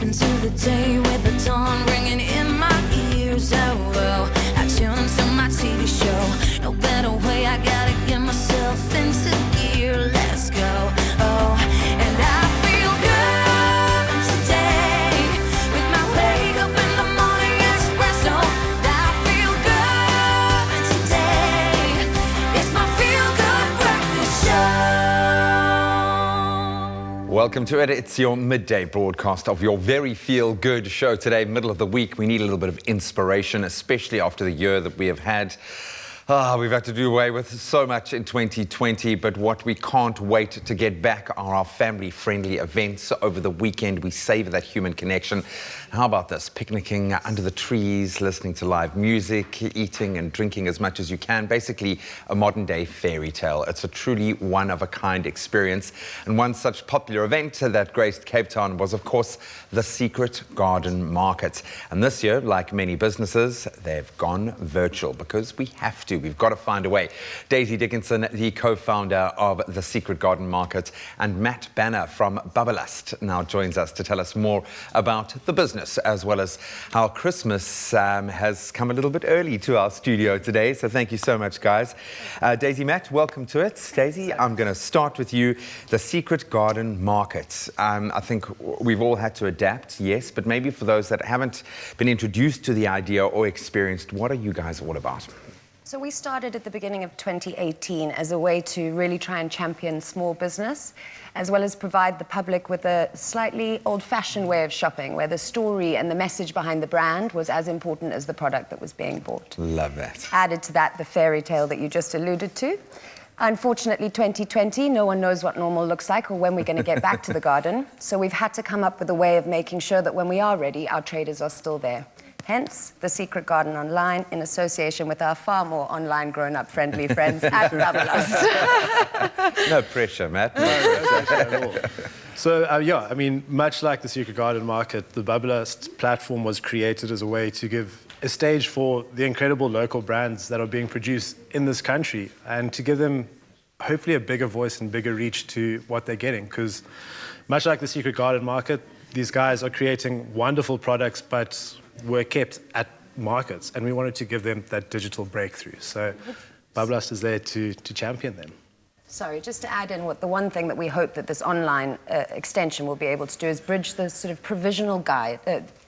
Step into the day with the dawn ringing in my ears. Oh, well, I tune into my TV show. No better way, I gotta get myself into gear. Let's go. Oh, and I feel good today with my wake up in the morning espresso. I feel good today. It's my feel good breakfast show. Welcome to it. It's your midday broadcast of your very feel-good show today, middle of the week. We need a little bit of inspiration, especially after the year that we have had. We've had to do away with so much in 2020, but what we can't wait to get back are our family-friendly events. Over the weekend, we savor that human connection. How about this? Picnicking under the trees, listening to live music, eating and drinking as much as you can. Basically, a modern-day fairy tale. It's a truly one-of-a-kind experience. And one such popular event that graced Cape Town was, of course, the Secret Garden Market. And this year, like many businesses, they've gone virtual because we have to. We've got to find a way. Daisy Dickinson, the co-founder of the Secret Garden Market, and Matt Banner from Bubblelust now joins us to tell us more about the business, as well as how Christmas has come a little bit early to our studio today. So thank you so much, guys. Daisy, Matt, welcome to it. Daisy, I'm going to start with you. The Secret Garden Market. I think we've all had to adapt, yes, but maybe for those that haven't been introduced to the idea or experienced, what are you guys all about? So we started at the beginning of 2018 as a way to really try and champion small business, as well as provide the public with a slightly old-fashioned way of shopping, where the story and the message behind the brand was as important as the product that was being bought. Love that. Added to that, the fairy tale that you just alluded to. Unfortunately, 2020, no one knows what normal looks like or when we're going to get back to the garden. So we've had to come up with a way of making sure that when we are ready, our traders are still there. Hence, the Secret Garden Online, in association with our far more online grown-up friendly friends at Bubblelust. No pressure, Matt. No pressure at all. So, yeah, I mean, much like the Secret Garden Market, the Bubblelust platform was created as a way to give a stage for the incredible local brands that are being produced in this country, and to give them hopefully a bigger voice and bigger reach to what they're getting. Because much like the Secret Garden Market, these guys are creating wonderful products, but were kept at markets, and we wanted to give them that digital breakthrough. So Bubblelust is there to champion them. Sorry, just to add in the one thing that we hope that this online extension will be able to do is bridge the sort of provisional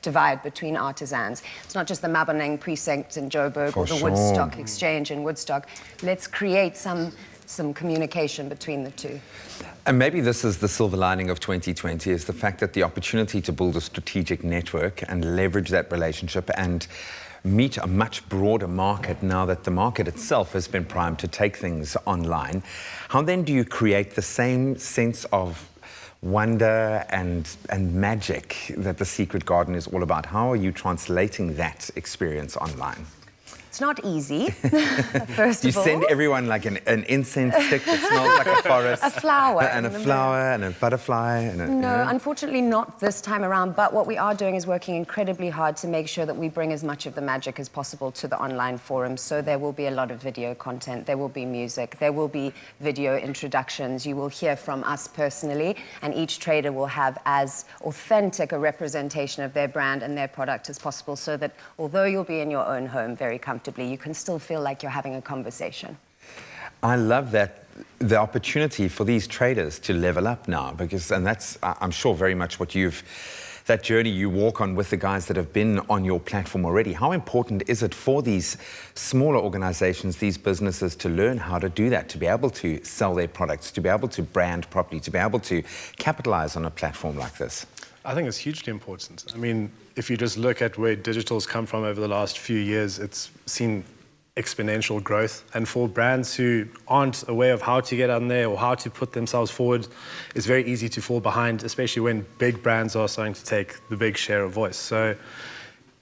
divide between artisans. It's not just the Maboneng precinct in Joburg or the Woodstock Exchange in Woodstock. Let's create some communication between the two. And maybe this is the silver lining of 2020, is the fact that the opportunity to build a strategic network and leverage that relationship and meet a much broader market now that the market itself has been primed to take things online. How then do you create the same sense of wonder and magic that the Secret Garden is all about? How are you translating that experience online? It's not easy, first Do you of all. send everyone like an incense stick that smells like a forest? A flower. And a flower and a butterfly? And No, unfortunately not this time around, but what we are doing is working incredibly hard to make sure that we bring as much of the magic as possible to the online forum. So there will be a lot of video content, there will be music, there will be video introductions, you will hear from us personally, and each trader will have as authentic a representation of their brand and their product as possible, so that although you'll be in your own home very comfortably, you can still feel like you're having a conversation. I love that, the opportunity for these traders to level up now, and that's, I'm sure, very much what that journey you walk on with the guys that have been on your platform already. How important is it for these smaller organizations, these businesses, to learn how to do that, to be able to sell their products, to be able to brand properly, to be able to capitalize on a platform like this? I think it's hugely important. I mean, if you just look at where digital's come from over the last few years, it's seen exponential growth. And for brands who aren't aware of how to get on there or how to put themselves forward, it's very easy to fall behind, especially when big brands are starting to take the big share of voice. So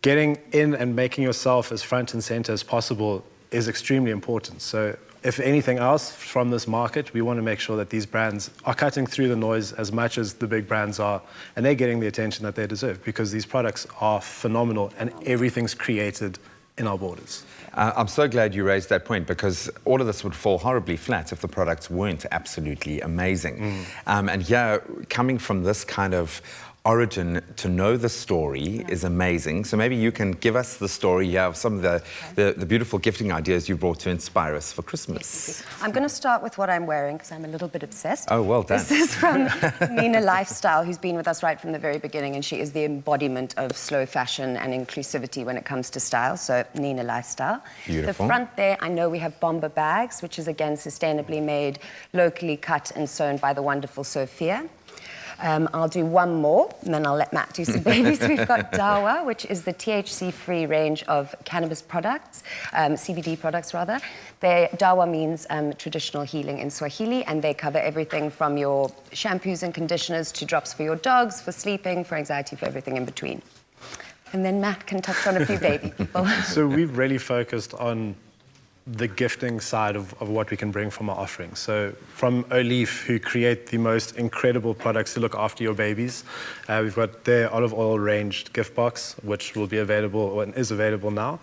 getting in and making yourself as front and center as possible is extremely important. So if anything else from this market, we want to make sure that these brands are cutting through the noise as much as the big brands are, and they're getting the attention that they deserve, because these products are phenomenal and everything's created in our borders. I'm so glad you raised that point, because all of this would fall horribly flat if the products weren't absolutely amazing. And yeah, coming from this kind of origin, to know the story is amazing. So maybe you can give us the story of some of the beautiful gifting ideas you brought to inspire us for Christmas. I'm going to start with what I'm wearing because I'm a little bit obsessed. Oh, well done. This is from Nina Lifestyle, who's been with us right from the very beginning, and she is the embodiment of slow fashion and inclusivity when it comes to style. So Nina Lifestyle. Beautiful. The front there, I know we have bomber bags, which is again sustainably made, locally cut and sewn by the wonderful Sophia. I'll do one more, and then I'll let Matt do some babies. We've got Dawa, which is the THC-free range of cannabis products, CBD products rather. Dawa means traditional healing in Swahili, and they cover everything from your shampoos and conditioners to drops for your dogs, for sleeping, for anxiety, for everything in between. And then Matt can touch on a few baby people. So we've really focused on the gifting side of what we can bring from our offerings. So from Olive, who create the most incredible products to look after your babies, we've got their olive oil ranged gift box, which will be available and is available now.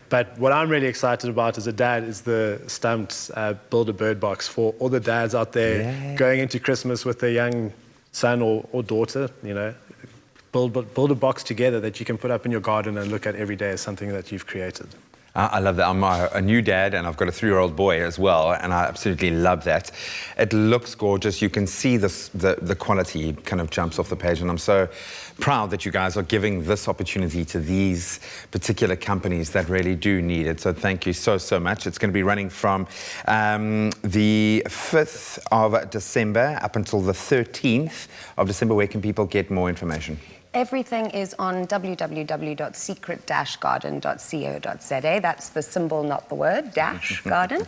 But what I'm really excited about as a dad is the stamped Build-A-Bird box for all the dads out there going into Christmas with their young son or daughter, you know. Build a box together that you can put up in your garden and look at every day as something that you've created. I love that. I'm a new dad, and I've got a 3-year-old boy as well, and I absolutely love that. It looks gorgeous. You can see the quality kind of jumps off the page, and I'm so proud that you guys are giving this opportunity to these particular companies that really do need it. So thank you so much. It's going to be running from the 5th of December up until the 13th of December. Where can people get more information? Everything is on www.secret-garden.co.za. That's the symbol, not the word, -garden.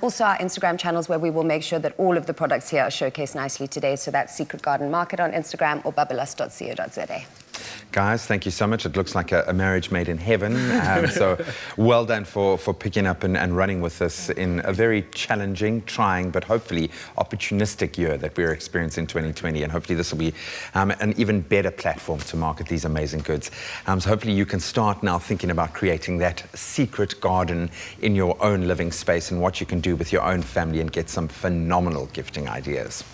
Also our Instagram channels, where we will make sure that all of the products here are showcased nicely today. So that's Secret Garden Market on Instagram or bubblelust.co.za. Guys, thank you so much. It looks like a marriage made in heaven. So well done for picking up and running with this in a very challenging, trying, but hopefully opportunistic year that we're experiencing in 2020. And hopefully this will be an even better platform to market these amazing goods. So hopefully you can start now thinking about creating that secret garden in your own living space and what you can do with your own family and get some phenomenal gifting ideas.